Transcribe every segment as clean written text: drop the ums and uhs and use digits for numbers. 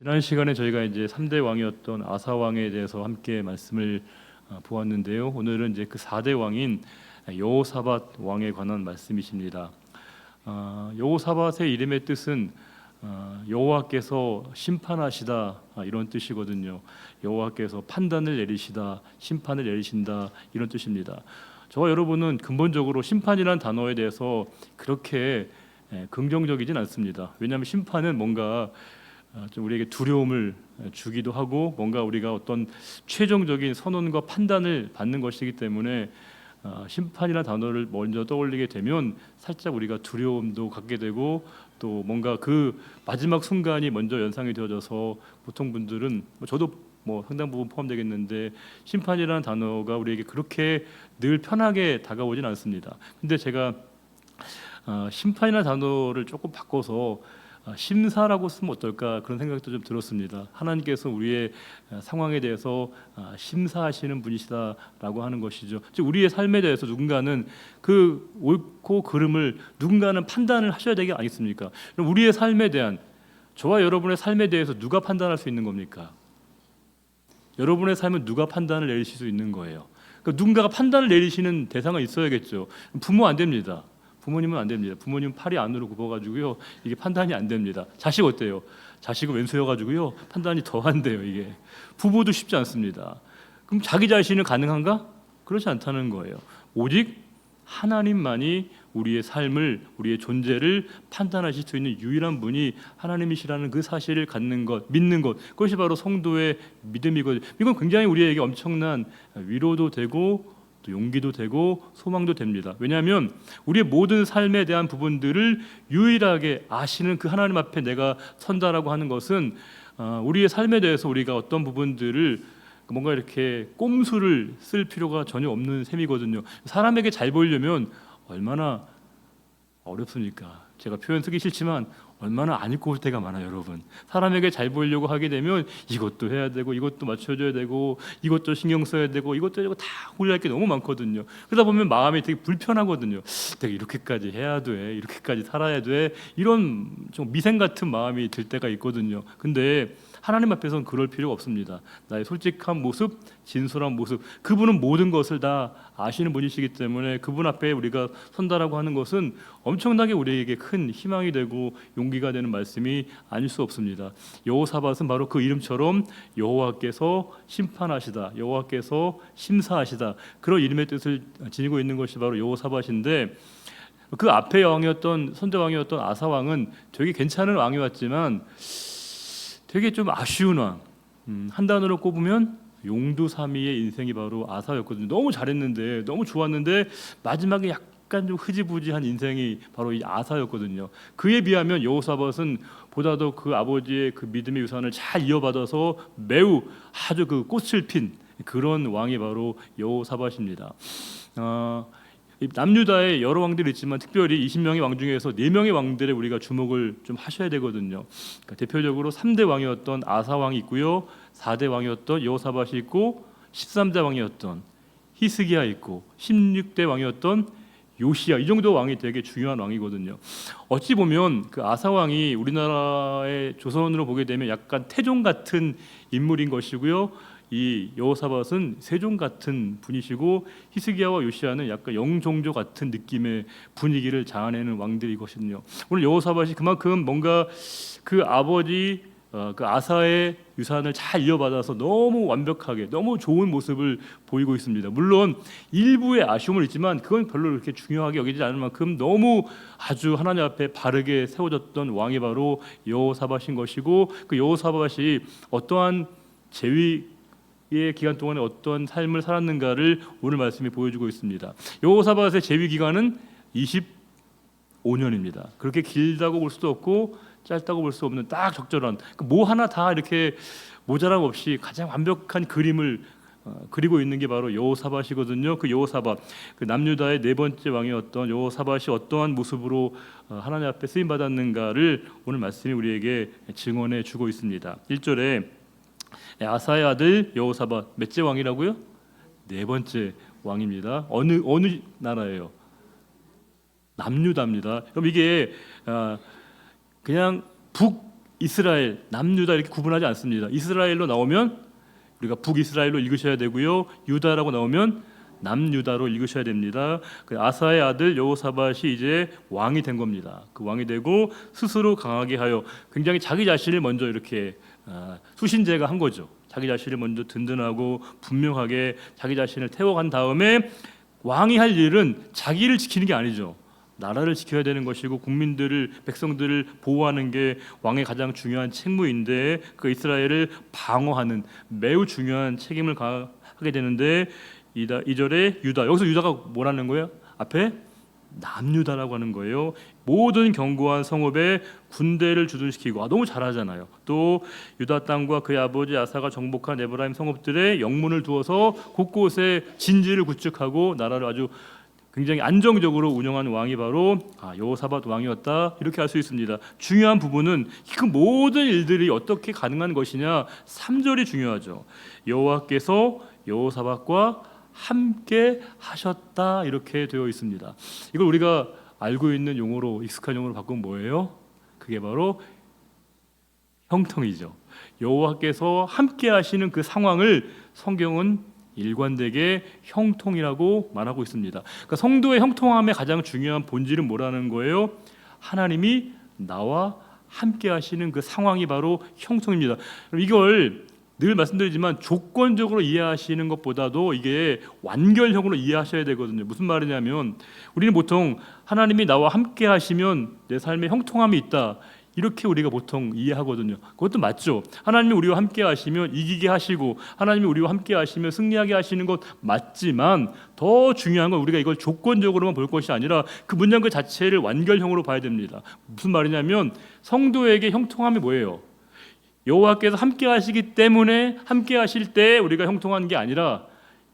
지난 시간에 저희가 이제 3대 왕이었던 아사 왕에 대해서 함께 말씀을 보았는데요. 오늘은 이제 그 4대 왕인 여호사밧 왕에 관한 말씀이십니다. 여호사밧의 이름의 뜻은 여호와께서 심판하시다 이런 뜻이거든요. 여호와께서 판단을 내리시다, 심판을 내리신다 이런 뜻입니다. 저와 여러분은 근본적으로 심판이라는 단어에 대해서 그렇게 긍정적이진 않습니다. 왜냐하면 심판은 뭔가 좀 우리에게 두려움을 주기도 하고 뭔가 우리가 어떤 최종적인 선언과 판단을 받는 것이기 때문에 심판이라는 단어를 먼저 떠올리게 되면 살짝 우리가 두려움도 갖게 되고 또 뭔가 그 마지막 순간이 먼저 연상이 되어져서 보통 분들은 저도 상당 부분 포함되겠는데 심판이라는 단어가 우리에게 그렇게 늘 편하게 다가오진 않습니다. 근데 제가 심판이라는 단어를 조금 바꿔서 심사라고 쓰면 어떨까 그런 생각도 좀 들었습니다. 하나님께서 우리의 상황에 대해서 심사하시는 분이시다라고 하는 것이죠. 즉 우리의 삶에 대해서 누군가는 그 옳고 그름을 누군가는 판단을 하셔야 되지 않겠습니까? 그럼 우리의 삶에 대한 저와 여러분의 삶에 대해서 누가 판단할 수 있는 겁니까? 여러분의 삶은 누가 판단을 내리실 수 있는 거예요. 그러니까 누군가가 판단을 내리시는 대상은 있어야겠죠. 부모 안 됩니다. 부모님은 안 됩니다. 부모님 팔이 안으로 굽어가지고요 이게 판단이 안 됩니다. 자식 어때요? 자식은 왼수여가지고요 판단이 더 안 돼요. 이게 부부도 쉽지 않습니다. 그럼 자기 자신은 가능한가? 그렇지 않다는 거예요. 오직 하나님만이 우리의 삶을, 우리의 존재를 판단하실 수 있는 유일한 분이 하나님이시라는 그 사실을 갖는 것, 믿는 것, 그것이 바로 성도의 믿음이거든요. 이건 굉장히 우리에게 엄청난 위로도 되고 또 용기도 되고 소망도 됩니다. 왜냐하면 우리의 모든 삶에 대한 부분들을 유일하게 아시는 그 하나님 앞에 내가 선다라고 하는 것은 우리의 삶에 대해서 우리가 어떤 부분들을 뭔가 이렇게 꼼수를 쓸 필요가 전혀 없는 셈이거든요. 사람에게 잘 보이려면 얼마나 어렵습니까? 제가 표현 쓰기 싫지만 얼마나 안 입고 올 때가 많아요, 여러분. 사람에게 잘 보이려고 하게 되면 이것도 해야 되고 이것도 맞춰줘야 되고 이것도 신경 써야 되고 이것도 해야 되고 다 고려할 게 너무 많거든요. 그러다 보면 마음이 되게 불편하거든요. 내가 이렇게까지 해야 돼, 이렇게까지 살아야 돼, 이런 좀 미생 같은 마음이 들 때가 있거든요. 근데 하나님 앞에서는 그럴 필요가 없습니다. 나의 솔직한 모습, 진솔한 모습, 그분은 모든 것을 다 아시는 분이시기 때문에 그분 앞에 우리가 선다라고 하는 것은 엄청나게 우리에게 큰 희망이 되고 용기가 되는 말씀이 아닐 수 없습니다. 여호사밧은 바로 그 이름처럼 여호와께서 심판하시다, 여호와께서 심사하시다 그런 이름의 뜻을 지니고 있는 것이 바로 여호사밧인데 그 앞에 왕이었던 선대 왕이었던 아사 왕은 되게 괜찮은 왕이었지만 되게 좀 아쉬운 왕. 한 단어로 꼽으면 용두사미의 인생이 바로 아사였거든요. 너무 잘했는데, 너무 좋았는데 마지막에 약간 좀 흐지부지한 인생이 바로 이 아사였거든요. 그에 비하면 여호사밧은 보다도 그 아버지의 그 믿음의 유산을 잘 이어받아서 매우 아주 그 꽃을 핀 그런 왕이 바로 여호사밧입니다. 남유다에 여러 왕들이 있지만 특별히 20명의 왕 중에서 4명의 왕들에 우리가 주목을 좀 하셔야 되거든요. 그러니까 대표적으로 3대 왕이었던 아사 왕이 있고요, 4대 왕이었던 여호사밧이 있고 13대 왕이었던 히스기야 있고 16대 왕이었던 요시야, 이 정도 왕이 되게 중요한 왕이거든요. 어찌 보면 그 아사 왕이 우리나라의 조선으로 보게 되면 약간 태종 같은 인물인 것이고요, 이 여호사밧은 세종 같은 분이시고 히스기야와 요시야는 약간 영종조 같은 느낌의 분위기를 자아내는 왕들이거든요. 오늘 여호사밧이 그만큼 뭔가 그 아버지 그 아사의 유산을 잘 이어받아서 너무 완벽하게 너무 좋은 모습을 보이고 있습니다. 물론 일부의 아쉬움은 있지만 그건 별로 그렇게 중요하게 여기지 않을 만큼 너무 아주 하나님 앞에 바르게 세워졌던 왕이 바로 여호사밧인 것이고, 그 여호사밧이 어떠한 재위의 기간 동안에 어떤 삶을 살았는가를 오늘 말씀이 보여주고 있습니다. 여호사밧의 재위 기간은 25년입니다. 그렇게 길다고 볼 수도 없고 짧다고 볼 수 없는 딱 적절한, 뭐 하나 다 이렇게 모자람 없이 가장 완벽한 그림을 그리고 있는 게 바로 여호사밧이거든요. 그 여호사밧, 그 남유다의 4번째 왕이었던 여호사밧이 어떠한 모습으로 하나님 앞에 쓰임 받았는가를 오늘 말씀이 우리에게 증언해 주고 있습니다. 1절에 아사의 아들 여호사밧 몇째 왕이라고요? 4번째 왕입니다. 어느 나라예요? 남유다입니다. 그럼 이게 그냥 북 이스라엘, 남유다 이렇게 구분하지 않습니다. 이스라엘로 나오면 우리가 북이스라엘로 읽으셔야 되고요. 유다라고 나오면 남유다로 읽으셔야 됩니다. 그 아사의 아들 여호사밧이 이제 왕이 된 겁니다. 그 왕이 되고 스스로 강하게 하여 굉장히 자기 자신을 먼저 이렇게 수신제가 한 거죠. 자기 자신을 먼저 든든하고 분명하게 자기 자신을 태워간 다음에 왕이 할 일은 자기를 지키는 게 아니죠. 나라를 지켜야 되는 것이고 국민들을 백성들을 보호하는 게 왕의 가장 중요한 책무인데 그 이스라엘을 방어하는 매우 중요한 책임을 하게 되는데 2절에 유다, 여기서 유다가 뭐라는 거예요? 앞에 남유다라고 하는 거예요. 모든 견고한 성읍에 군대를 주둔시키고 너무 잘하잖아요. 또 유다 땅과 그의 아버지 아사가 정복한 에브라임 성읍들의 영문을 두어서 곳곳에 진지를 구축하고 나라를 아주 굉장히 안정적으로 운영하는 왕이 바로 여호사밧 왕이었다, 이렇게 할 수 있습니다. 중요한 부분은 그 모든 일들이 어떻게 가능한 것이냐, 3절이 중요하죠. 여호와께서 여호사밧과 함께 하셨다, 이렇게 되어 있습니다. 이걸 우리가 알고 있는 용어로, 익숙한 용어로 바꾸면 뭐예요? 그게 바로 형통이죠. 여호와께서 함께 하시는 그 상황을 성경은 일관되게 형통이라고 말하고 있습니다. 그러니까 성도의 형통함의 가장 중요한 본질은 뭐라는 거예요? 하나님이 나와 함께 하시는 그 상황이 바로 형통입니다. 이걸 늘 말씀드리지만 조건적으로 이해하시는 것보다도 이게 완결형으로 이해하셔야 되거든요. 무슨 말이냐면 우리는 보통 하나님이 나와 함께 하시면 내 삶에 형통함이 있다, 이렇게 우리가 보통 이해하거든요. 그것도 맞죠. 하나님이 우리와 함께 하시면 이기게 하시고 하나님이 우리와 함께 하시면 승리하게 하시는 것 맞지만 더 중요한 건 우리가 이걸 조건적으로만 볼 것이 아니라 그 문장 그 자체를 완결형으로 봐야 됩니다. 무슨 말이냐면 성도에게 형통함이 뭐예요? 여호와께서 함께 하시기 때문에 함께 하실 때 우리가 형통한 게 아니라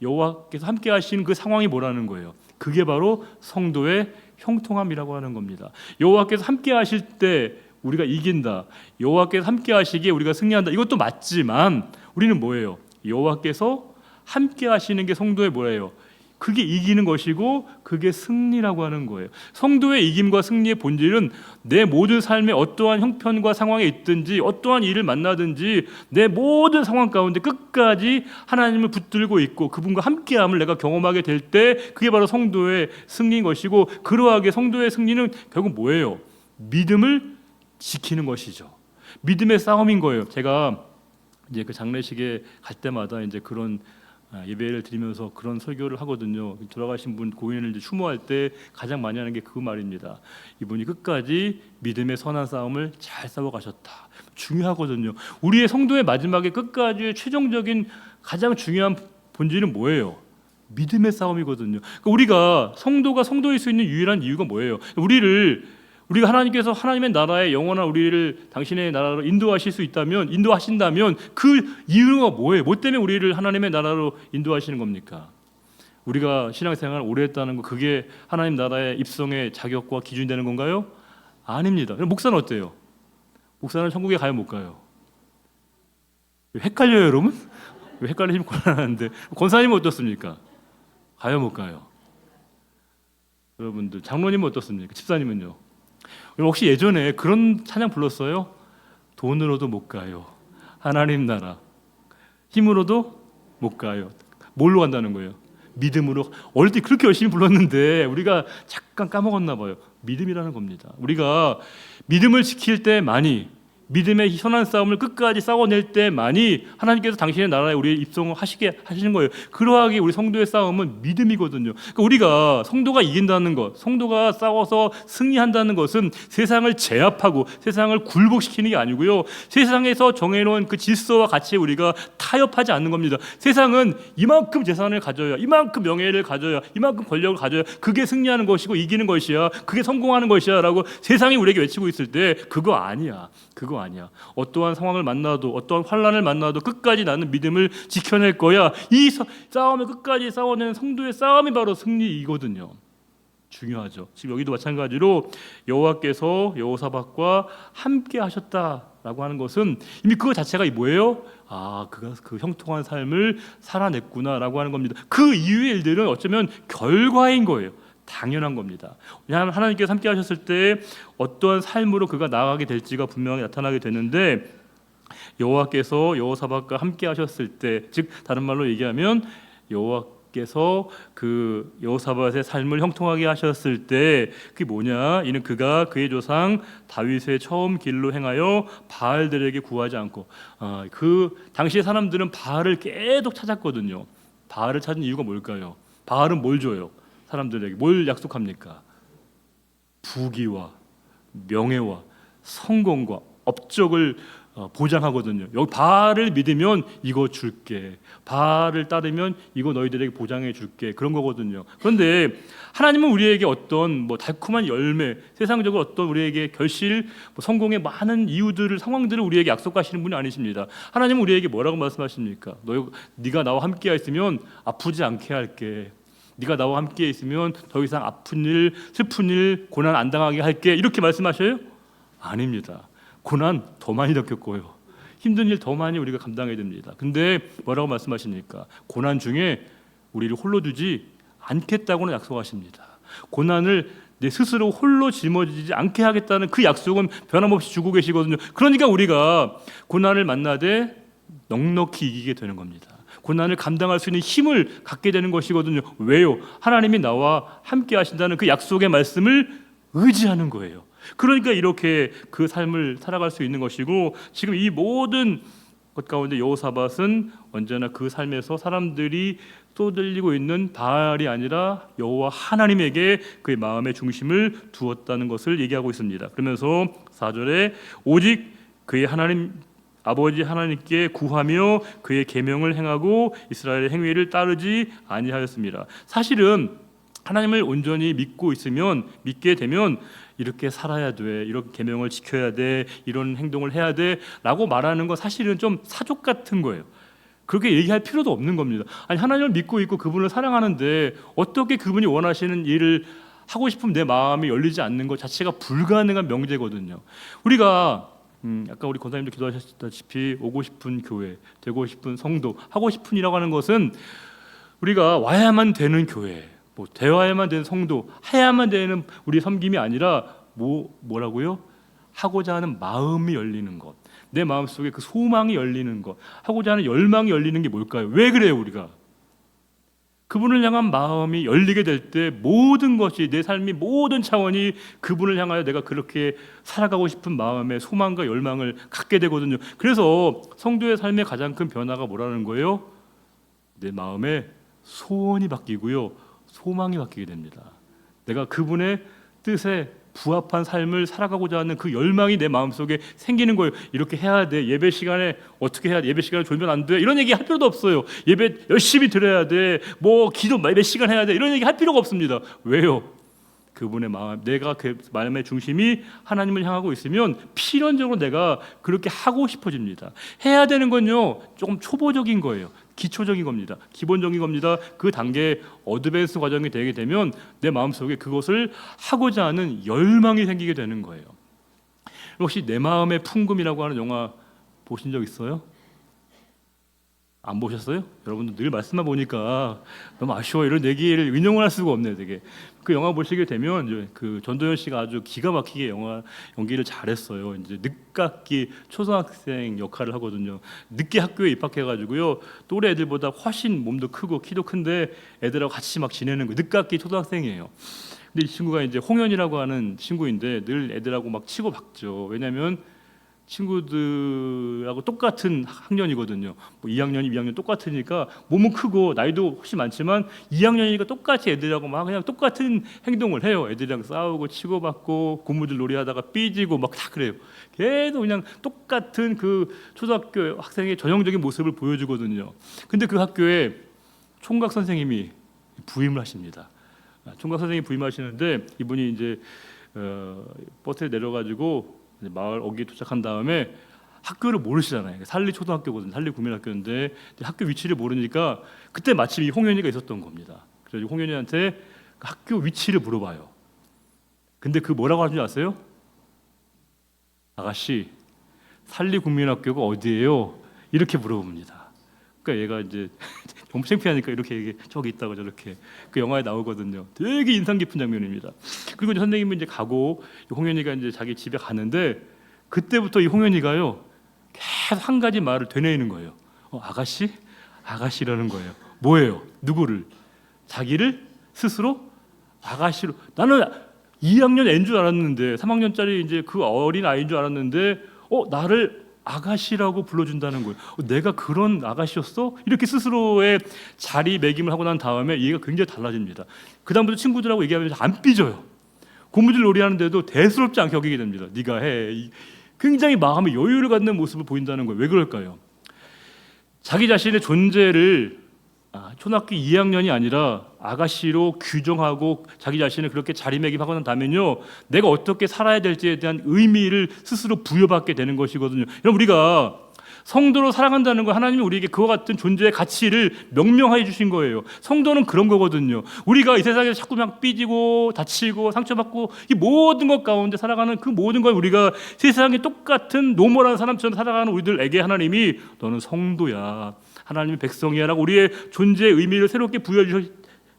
여호와께서 함께 하시는 그 상황이 뭐라는 거예요? 그게 바로 성도의 형통함이라고 하는 겁니다. 여호와께서 함께 하실 때 우리가 이긴다, 여호와께서 함께 하시기에 우리가 승리한다, 이것도 맞지만 우리는 뭐예요? 여호와께서 함께 하시는 게 성도의 뭐예요? 그게 이기는 것이고 그게 승리라고 하는 거예요. 성도의 이김과 승리의 본질은 내 모든 삶에 어떠한 형편과 상황에 있든지 어떠한 일을 만나든지 내 모든 상황 가운데 끝까지 하나님을 붙들고 있고 그분과 함께함을 내가 경험하게 될 때 그게 바로 성도의 승리인 것이고, 그러하게 성도의 승리는 결국 뭐예요? 믿음을 지키는 것이죠. 믿음의 싸움인 거예요. 제가 이제 그 장례식에 갈 때마다 이제 그런 예배를 드리면서 그런 설교를 하거든요. 돌아가신 분 고인을 이제 추모할 때 가장 많이 하는 게 그 말입니다. 이분이 끝까지 믿음의 선한 싸움을 잘 싸워 가셨다. 중요하거든요. 우리의 성도의 마지막에 끝까지 최종적인 가장 중요한 본질은 뭐예요? 믿음의 싸움이거든요. 그러니까 우리가 성도가 성도일 수 있는 유일한 이유가 뭐예요? 우리가 하나님께서 하나님의 나라에 영원한 우리를 당신의 나라로 인도하신다면 그 이유가 뭐예요? 뭐 때문에 우리를 하나님의 나라로 인도하시는 겁니까? 우리가 신앙생활을 오래 했다는 거, 그게 하나님 나라의 입성의 자격과 기준이 되는 건가요? 아닙니다. 목사는 어때요? 목사는 천국에 가요, 못 가요? 헷갈려요, 여러분? 왜 헷갈리시면 곤란한데, 권사님은 어떻습니까? 가요, 못 가요? 여러분들 장로님은 어떻습니까? 집사님은요? 혹시 예전에 그런 찬양 불렀어요? 돈으로도 못 가요, 하나님 나라. 힘으로도 못 가요. 뭘로 간다는 거예요? 믿음으로. 어릴 때 그렇게 열심히 불렀는데 우리가 잠깐 까먹었나 봐요. 믿음이라는 겁니다. 우리가 믿음을 지킬 때만이, 믿음의 선한 싸움을 끝까지 싸워낼 때만이 하나님께서 당신의 나라에 우리의 입성을 하시는 거예요. 그러하게 우리 성도의 싸움은 믿음이거든요. 그러니까 우리가 성도가 이긴다는 것, 성도가 싸워서 승리한다는 것은 세상을 제압하고 세상을 굴복시키는 게 아니고요, 세상에서 정해놓은 그 질서와 가치에 우리가 타협하지 않는 겁니다. 세상은 이만큼 재산을 가져야, 이만큼 명예를 가져야, 이만큼 권력을 가져야 그게 승리하는 것이고 이기는 것이야, 그게 성공하는 것이야 라고 세상이 우리에게 외치고 있을 때 그거 아니야. 어떠한 상황을 만나도, 어떠한 환난을 만나도 끝까지 나는 믿음을 지켜낼 거야. 이 싸움을 끝까지 싸워내는 성도의 싸움이 바로 승리이거든요. 중요하죠. 지금 여기도 마찬가지로 여호와께서 여호사밧과 함께 하셨다라고 하는 것은 이미 그거 자체가 뭐예요? 그가 그 형통한 삶을 살아냈구나라고 하는 겁니다. 그 이후의 일들은 어쩌면 결과인 거예요. 당연한 겁니다. 왜냐하면 하나님께서 함께 하셨을 때 어떠한 삶으로 그가 나아가게 될지가 분명히 나타나게 되는데, 여호와께서 여호사밧과 함께 하셨을 때, 즉 다른 말로 얘기하면 여호와께서 그 여호사밧의 삶을 형통하게 하셨을 때, 그게 뭐냐? 이는 그가 그의 조상 다윗의 처음 길로 행하여 바알들에게 구하지 않고, 그 당시의 사람들은 바알을 계속 찾았거든요. 바알을 찾은 이유가 뭘까요? 바알은 뭘 줘요? 사람들에게 뭘 약속합니까? 부귀와 명예와 성공과 업적을 보장하거든요. 여기 바알을 믿으면 이거 줄게, 바알을 따르면 이거 너희들에게 보장해 줄게, 그런 거거든요. 그런데 하나님은 우리에게 어떤 달콤한 열매, 세상적으로 어떤 우리에게 결실, 성공의 많은 이유들을, 상황들을 우리에게 약속하시는 분이 아니십니다. 하나님은 우리에게 뭐라고 말씀하십니까? 네가 나와 함께 있으면 아프지 않게 할게, 네가 나와 함께 있으면 더 이상 아픈 일, 슬픈 일, 고난 안 당하게 할게, 이렇게 말씀하셔요? 아닙니다. 고난 더 많이 겪고요, 힘든 일 더 많이 우리가 감당해야 됩니다. 근데 뭐라고 말씀하십니까? 고난 중에 우리를 홀로 두지 않겠다고는 약속하십니다. 고난을 내 스스로 홀로 짊어지지 않게 하겠다는 그 약속은 변함없이 주고 계시거든요. 그러니까 우리가 고난을 만나되 넉넉히 이기게 되는 겁니다. 고난을 감당할 수 있는 힘을 갖게 되는 것이거든요. 왜요? 하나님이 나와 함께 하신다는 그 약속의 말씀을 의지하는 거예요. 그러니까 이렇게 그 삶을 살아갈 수 있는 것이고, 지금 이 모든 것 가운데 여호사밧은 언제나 그 삶에서 사람들이 떠들리고 있는 바알이 아니라 여호와 하나님에게 그의 마음의 중심을 두었다는 것을 얘기하고 있습니다. 그러면서 4절에 오직 그의 하나님 아버지 하나님께 구하며 그의 계명을 행하고 이스라엘의 행위를 따르지 아니하였습니다. 사실은 하나님을 온전히 믿게 되면 이렇게 살아야 돼, 이런 계명을 지켜야 돼, 이런 행동을 해야 돼 라고 말하는 건 사실은 좀 사족 같은 거예요. 그렇게 얘기할 필요도 없는 겁니다. 아니, 하나님을 믿고 있고 그분을 사랑하는데 어떻게 그분이 원하시는 일을 하고 싶으면 내 마음이 열리지 않는 것 자체가 불가능한 명제거든요. 우리가 아까 우리 권사님도 기도하셨다시피 오고 싶은 교회, 되고 싶은 성도, 하고 싶은 일이라고 하는 것은 우리가 와야만 되는 교회, 되어야만 되는 성도, 해야만 되는 우리 섬김이 아니라 뭐라고요? 하고자 하는 마음이 열리는 것, 내 마음속에 그 소망이 열리는 것, 하고자 하는 열망이 열리는 게 뭘까요? 왜 그래요? 우리가 그분을 향한 마음이 열리게 될 때 모든 것이, 내 삶이 모든 차원이 그분을 향하여 내가 그렇게 살아가고 싶은 마음의 소망과 열망을 갖게 되거든요. 그래서 성도의 삶의 가장 큰 변화가 뭐라는 거예요? 내 마음의 소원이 바뀌고요, 소망이 바뀌게 됩니다. 내가 그분의 뜻에 부합한 삶을 살아가고자 하는 그 열망이 내 마음속에 생기는 거예요. 이렇게 해야 돼, 예배 시간에 어떻게 해야 돼, 예배 시간을 졸면 안 돼, 이런 얘기 할 필요도 없어요. 예배 열심히 드려야 돼, 기도 몇 시간 해야 돼, 이런 얘기 할 필요가 없습니다. 왜요? 그분의 마음, 내가 그 마음의 중심이 하나님을 향하고 있으면 필연적으로 내가 그렇게 하고 싶어집니다. 해야 되는 건요, 조금 초보적인 거예요. 기초적인 겁니다. 기본적인 겁니다. 그 단계 어드밴스 과정이 되게 되면 내 마음속에 그것을 하고자 하는 열망이 생기게 되는 거예요. 혹시 내 마음의 풍금이라고 하는 영화 보신 적 있어요? 안 보셨어요? 여러분들 늘 말씀만 보니까 너무 아쉬워, 이런 얘기를 인용을 할 수가 없네요. 되게 그 영화 보시게 되면 그 전도연 씨가 아주 기가 막히게 영화 연기를 잘했어요. 이제 늦깎이 초등학생 역할을 하거든요. 늦게 학교에 입학해가지고요, 또래 애들보다 훨씬 몸도 크고 키도 큰데 애들하고 같이 막 지내는 거, 늦깎이 초등학생이에요. 근데 이 친구가 이제 홍현이라고 하는 친구인데 늘 애들하고 막 치고 박죠. 왜냐하면 친구들하고 똑같은 학년이거든요. 2학년, 2학년 똑같으니까 몸은 크고 나이도 훨씬 많지만 2학년이니까 똑같이 애들하고 막 그냥 똑같은 행동을 해요. 애들이랑 싸우고 치고받고 고무줄 놀이하다가 삐지고 막 다 그래요. 계속 그냥 똑같은 그 초등학교 학생의 전형적인 모습을 보여주거든요. 근데 그 학교에 총각 선생님이 부임을 하십니다. 총각 선생님이 부임하시는데 이분이 이제 버스에 내려가지고 마을 어귀에 도착한 다음에 학교를 모르시잖아요. 산리초등학교거든요. 산리국민학교인데 학교 위치를 모르니까 그때 마침 이 홍현이가 있었던 겁니다. 그래서 홍현이한테 학교 위치를 물어봐요. 근데 그 뭐라고 하는지 아세요? 아가씨, 산리국민학교가 어디예요? 이렇게 물어봅니다. 그러니까 얘가 이제 너무 창피하니까 이렇게 저기 있다고 저렇게 그 영화에 나오거든요. 되게 인상 깊은 장면입니다. 그리고 이제 선생님은 이제 가고 홍현이가 이제 자기 집에 가는데 그때부터 이 홍현이가요 계속 한 가지 말을 되뇌이는 거예요. 아가씨? 아가씨라는 거예요. 뭐예요? 누구를? 자기를 스스로 아가씨로. 나는 2학년 애인 줄 알았는데 3학년짜리 이제 그 어린 아이인 줄 알았는데 나를 아가씨라고 불러준다는 거예요. 내가 그런 아가씨였어? 이렇게 스스로의 자리매김을 하고 난 다음에 얘가 굉장히 달라집니다. 그 다음부터 친구들하고 얘기하면서 안 삐져요. 고무줄 놀이하는데도 대수롭지 않게 여기게 됩니다. 네가 해. 굉장히 마음의 여유를 갖는 모습을 보인다는 거예요. 왜 그럴까요? 자기 자신의 존재를 초등학교 2학년이 아니라 아가씨로 규정하고 자기 자신을 그렇게 자리매김하고 난 다음에요 내가 어떻게 살아야 될지에 대한 의미를 스스로 부여받게 되는 것이거든요. 여러분 우리가 성도로 살아간다는 거 하나님이 우리에게 그와 같은 존재의 가치를 명명해 주신 거예요. 성도는 그런 거거든요. 우리가 이 세상에서 자꾸 막 삐지고 다치고 상처받고 이 모든 것 가운데 살아가는 그 모든 걸 우리가 세상에 똑같은 노멀한 사람처럼 살아가는 우리들에게 하나님이 너는 성도야, 하나님의 백성이야 라고 우리의 존재의 의미를 새롭게 부여해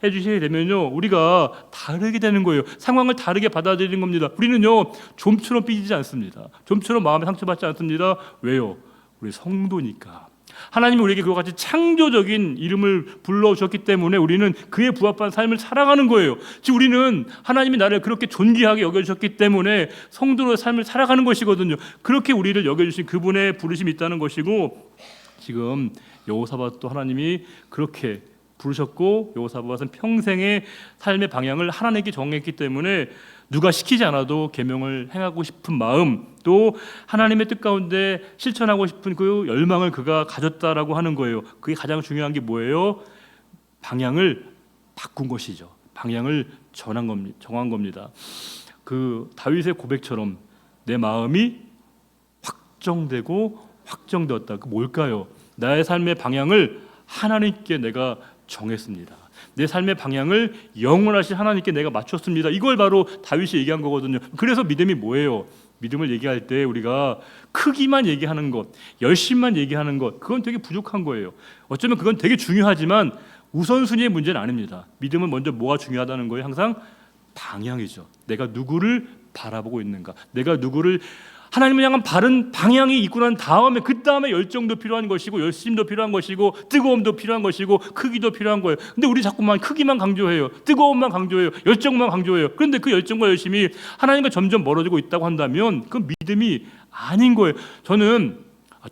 주시게 되면요 우리가 다르게 되는 거예요. 상황을 다르게 받아들이는 겁니다. 우리는요 좀처럼 삐지지 않습니다. 좀처럼 마음에 상처받지 않습니다. 왜요? 우리 성도니까. 하나님이 우리에게 그와 같이 창조적인 이름을 불러주셨기 때문에 우리는 그에 부합한 삶을 살아가는 거예요. 즉 우리는 하나님이 나를 그렇게 존귀하게 여겨주셨기 때문에 성도로의 삶을 살아가는 것이거든요. 그렇게 우리를 여겨주신 그분의 부르심이 있다는 것이고, 지금 여호사밧도 하나님이 그렇게 부르셨고 여호사밧은 평생의 삶의 방향을 하나님께 정했기 때문에 누가 시키지 않아도 계명을 행하고 싶은 마음, 또 하나님의 뜻 가운데 실천하고 싶은 그 열망을 그가 가졌다라고 하는 거예요. 그게 가장 중요한 게 뭐예요? 방향을 바꾼 것이죠. 방향을 정한 겁니다. 그 다윗의 고백처럼 내 마음이 확정되고 확정되었다. 그 뭘까요? 나의 삶의 방향을 하나님께 내가 정했습니다. 내 삶의 방향을 영원하신 하나님께 내가 맞췄습니다. 이걸 바로 다윗이 얘기한 거거든요. 그래서 믿음이 뭐예요? 믿음을 얘기할 때 우리가 크기만 얘기하는 것, 열심만 얘기하는 것, 그건 되게 부족한 거예요. 어쩌면 그건 되게 중요하지만 우선순위의 문제는 아닙니다. 믿음은 먼저 뭐가 중요하다는 거예요? 항상 방향이죠. 내가 누구를 바라보고 있는가, 내가 누구를 하나님을 향한 바른 방향이 있고 난 다음에 그 다음에 열정도 필요한 것이고 열심도 필요한 것이고 뜨거움도 필요한 것이고 크기도 필요한 거예요. 근데 우리 자꾸만 크기만 강조해요. 뜨거움만 강조해요. 열정만 강조해요. 그런데 그 열정과 열심이 하나님과 점점 멀어지고 있다고 한다면 그건 믿음이 아닌 거예요. 저는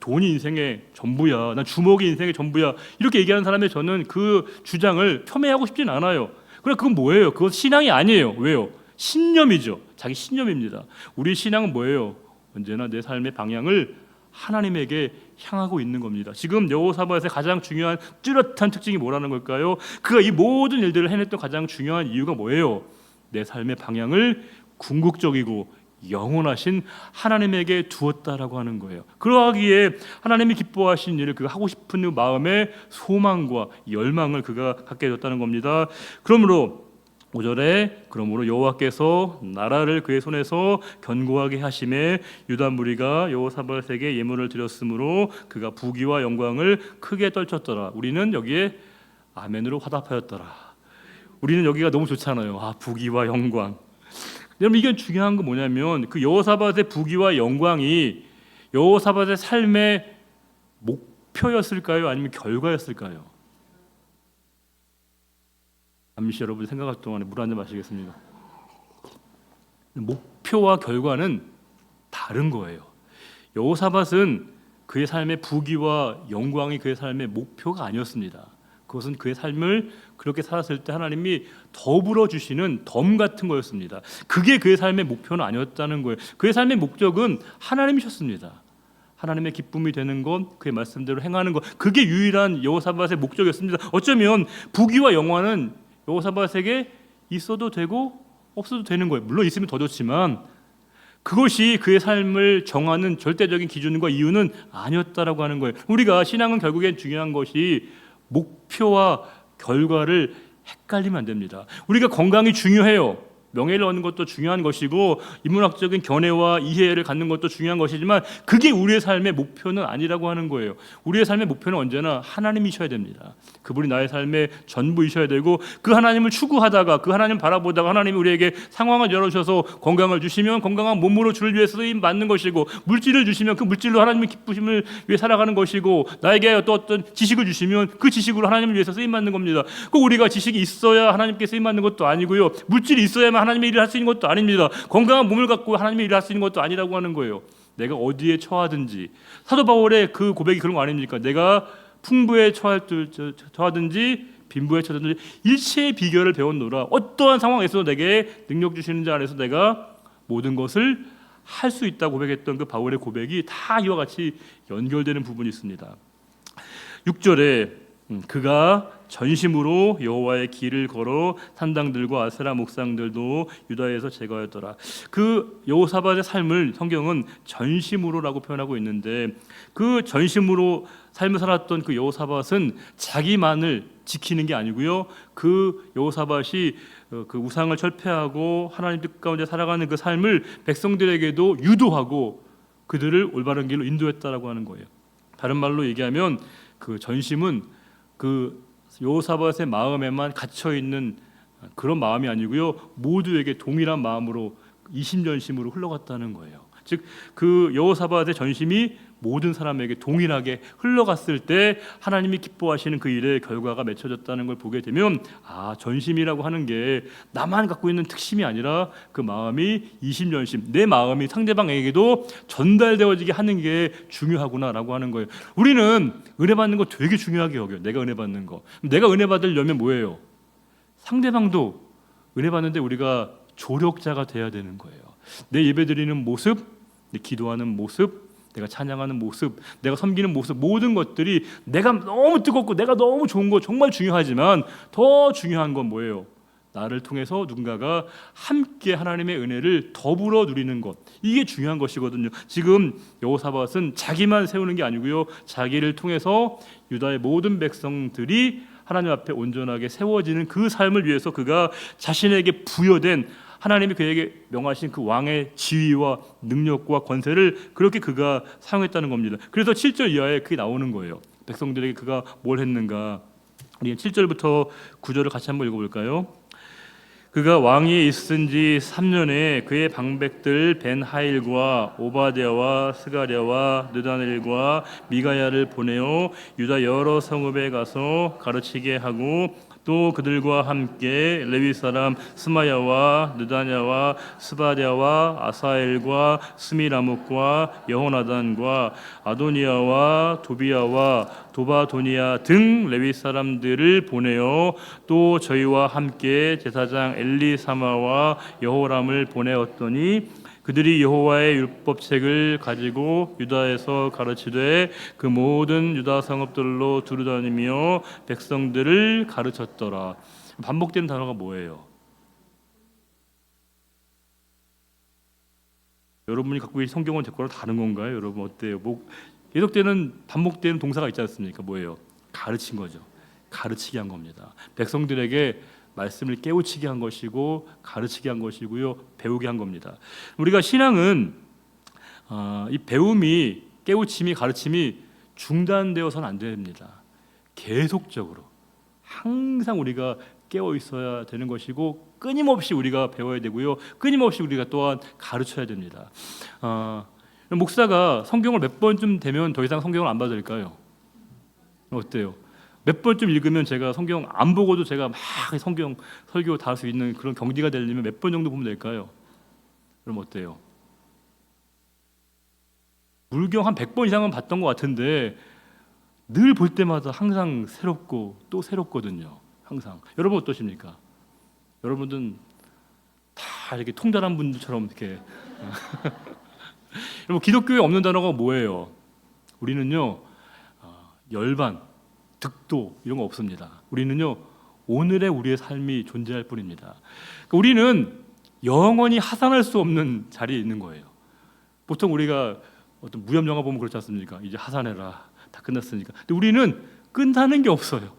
돈이 인생의 전부야, 난 주먹이 인생의 전부야, 이렇게 얘기하는 사람의 저는 그 주장을 폄훼하고 싶진 않아요. 그래, 그건 뭐예요? 그건 신앙이 아니에요. 왜요? 신념이죠. 자기 신념입니다. 우리 신앙은 뭐예요? 언제나 내 삶의 방향을 하나님에게 향하고 있는 겁니다. 지금 여호사밧의 가장 중요한 뚜렷한 특징이 뭐라는 걸까요? 그가 이 모든 일들을 해냈던 가장 중요한 이유가 뭐예요? 내 삶의 방향을 궁극적이고 영원하신 하나님에게 두었다라고 하는 거예요. 그러하기에 하나님이 기뻐하신 일을 그가 하고 싶은 그 마음의 소망과 열망을 그가 갖게 되었다는 겁니다. 그러므로 5절에 그러므로 여호와께서 나라를 그의 손에서 견고하게 하심에 유다 무리가 여호사밧에게 예물을 드렸으므로 그가 부귀와 영광을 크게 떨쳤더라. 우리는 여기에 아멘으로 화답하였더라. 우리는 여기가 너무 좋잖아요. 부귀와 영광. 여러분 이게 중요한 건 뭐냐면 그 여호사밧의 부귀와 영광이 여호사밧의 삶의 목표였을까요? 아니면 결과였을까요? 잠시 여러분 생각할 동안에 물 한 잔 마시겠습니다. 목표와 결과는 다른 거예요. 여호사밧은 그의 삶의 부귀와 영광이 그의 삶의 목표가 아니었습니다. 그것은 그의 삶을 그렇게 살았을 때 하나님이 더불어 주시는 덤 같은 거였습니다. 그게 그의 삶의 목표는 아니었다는 거예요. 그의 삶의 목적은 하나님이셨습니다. 하나님의 기쁨이 되는 것, 그의 말씀대로 행하는 것, 그게 유일한 여호사밧의 목적이었습니다. 어쩌면 부귀와 영광은 여호사밧에게 있어도 되고 없어도 되는 거예요. 물론 있으면 더 좋지만 그것이 그의 삶을 정하는 절대적인 기준과 이유는 아니었다라고 하는 거예요. 우리가 신앙은 결국엔 중요한 것이 목표와 결과를 헷갈리면 안 됩니다. 우리가 건강이 중요해요. 명예를 얻는 것도 중요한 것이고 인문학적인 견해와 이해를 갖는 것도 중요한 것이지만 그게 우리의 삶의 목표는 아니라고 하는 거예요. 우리의 삶의 목표는 언제나 하나님이셔야 됩니다. 그분이 나의 삶의 전부이셔야 되고 그 하나님을 추구하다가 그 하나님 바라보다가 하나님이 우리에게 상황을 열어주셔서 건강을 주시면 건강한 몸으로 주를 위해 쓰임 받는 것이고 물질을 주시면 그 물질로 하나님의 기쁘심을 위해 살아가는 것이고 나에게 어떤 지식을 주시면 그 지식으로 하나님을 위해서 쓰임 받는 겁니다. 꼭 우리가 지식이 있어야 하나님께 쓰임 받는 것도 아니고요. 물질이 있어야만 하나님의 일을 할 수 있는 것도 아닙니다. 건강한 몸을 갖고 하나님의 일을 할 수 있는 것도 아니라고 하는 거예요. 내가 어디에 처하든지 사도 바울의 그 고백이 그런 거 아닙니까? 내가 풍부에 처하든지 빈부에 처하든지 일체의 비결을 배웠노라. 어떠한 상황에서 내게 능력 주시는 자 안에서 내가 모든 것을 할 수 있다고 고백했던 그 바울의 고백이 다 이와 같이 연결되는 부분이 있습니다. 6절에 그가 전심으로 여호와의 길을 걸어 산당들과 아세라 목상들도 유다에서 제거하였더라. 그 여호사밧의 삶을 성경은 전심으로라고 표현하고 있는데 그 전심으로 삶을 살았던 그 여호사밧은 자기만을 지키는 게 아니고요. 그 여호사밧이 그 우상을 철폐하고 하나님 뜻 가운데 살아가는 그 삶을 백성들에게도 유도하고 그들을 올바른 길로 인도했다라고 하는 거예요. 다른 말로 얘기하면 그 전심은 그 여호사밧의 마음에만 갇혀 있는 그런 마음이 아니고요. 모두에게 동일한 마음으로 이심전심으로 흘러갔다는 거예요. 즉 그 여호사밧의 전심이 모든 사람에게 동일하게 흘러갔을 때 하나님이 기뻐하시는 그 일의 결과가 맺혀졌다는 걸 보게 되면 전심이라고 하는 게 나만 갖고 있는 특심이 아니라 그 마음이 이심전심 내 마음이 상대방에게도 전달되어지게 하는 게 중요하구나라고 하는 거예요. 우리는 은혜 받는 거 되게 중요하게 여겨요. 내가 은혜 받는 거. 내가 은혜 받으려면 뭐예요? 상대방도 은혜 받는데 우리가 조력자가 돼야 되는 거예요. 내 예배드리는 모습, 내 기도하는 모습, 내가 찬양하는 모습, 내가 섬기는 모습, 모든 것들이 내가 너무 뜨겁고 내가 너무 좋은 거 정말 중요하지만 더 중요한 건 뭐예요? 나를 통해서 누군가가 함께 하나님의 은혜를 더불어 누리는 것, 이게 중요한 것이거든요. 지금 여호사밧은 자기만 세우는 게 아니고요, 자기를 통해서 유다의 모든 백성들이 하나님 앞에 온전하게 세워지는 그 삶을 위해서 그가 자신에게 부여된 하나님이 그에게 명하신 그 왕의 지위와 능력과 권세를 그렇게 그가 사용했다는 겁니다. 그래서 7절 이하에 그게 나오는 거예요. 백성들에게 그가 뭘 했는가. 우리 7절부터 9절을 같이 한번 읽어볼까요? 그가 왕위에 있은 지 3년에 그의 방백들 벤하일과 오바댜와 스가랴와 느다넬과 미가야를 보내어 유다 여러 성읍에 가서 가르치게 하고 또 그들과 함께 레위 사람 스마야와 느다냐와 스바랴와 아사엘과 스미라뭇과 여호나단과 아도니아와 도비야와 도바도니아 등 레위 사람들을 보내어 또 저희와 함께 제사장 엘리사마와 여호람을 보내었더니 그들이 여호와의 율법책을 가지고 유다에서 가르치되 그 모든 유다 성읍들로 두루다니며 백성들을 가르쳤더라. 반복되는 단어가 뭐예요? 여러분이 갖고 계신 성경은 제 거랑 다른 건가요? 여러분 어때요? 계속되는 반복되는 동사가 있지 않습니까? 뭐예요? 가르친 거죠. 가르치게 한 겁니다. 백성들에게 말씀을 깨우치게 한 것이고 가르치게 한 것이고요, 배우게 한 겁니다. 우리가 신앙은 이 배움이, 깨우침이, 가르침이 중단되어서는 안 됩니다. 계속적으로 항상 우리가 깨어 있어야 되는 것이고 끊임없이 우리가 배워야 되고요, 끊임없이 우리가 또한 가르쳐야 됩니다. 목사가 성경을 몇 번쯤 되면 더 이상 성경을 안 봐도 될까요? 어때요? 몇 번쯤 읽으면 제가 성경 안 보고도 제가 막 성경 설교 다 할 수 있는 그런 경지가 되려면 몇 번 정도 보면 될까요? 그럼 어때요? 물경 한 100번 이상은 봤던 것 같은데 늘 볼 때마다 항상 새롭고 또 새롭거든요. 항상. 여러분 어떠십니까? 여러분들은 다 이렇게 통달한 분들처럼 이렇게 여러분 기독교에 없는 단어가 뭐예요? 우리는요 열반, 득도 이런 거 없습니다. 우리는요 오늘의 우리의 삶이 존재할 뿐입니다. 그러니까 우리는 영원히 하산할 수 없는 자리에 있는 거예요. 보통 우리가 어떤 무협 영화 보면 그렇지 않습니까? 이제 하산해라, 다 끝났으니까. 근데 우리는 끝나는 게 없어요.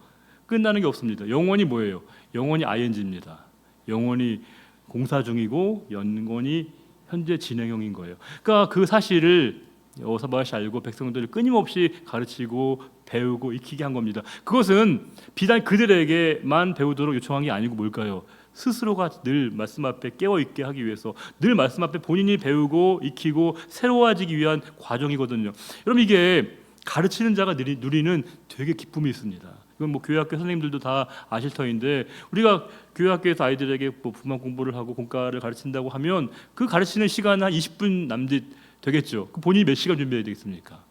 끝나는 게 없습니다. 영원히 뭐예요? 영원히 ing입니다. 영원히 공사 중이고 연건이 현재 진행형인 거예요. 그러니까 그 사실을 여호사밧이 알고 백성들을 끊임없이 가르치고 배우고 익히게 한 겁니다. 그것은 비단 그들에게만 배우도록 요청한 게 아니고 뭘까요? 스스로가 늘 말씀 앞에 깨어 있게 하기 위해서, 늘 말씀 앞에 본인이 배우고 익히고 새로워지기 위한 과정이거든요. 여러분, 이게 가르치는 자가 누리는 되게 기쁨이 있습니다. 이건 뭐 교회학교 선생님들도 다 아실 터인데, 우리가 교회학교에서 아이들에게 뭐 분만 공부를 하고 공과를 가르친다고 하면 그 가르치는 시간 한 20분 남짓 되겠죠. 그 본인이 몇 시간 준비해야 되겠습니까?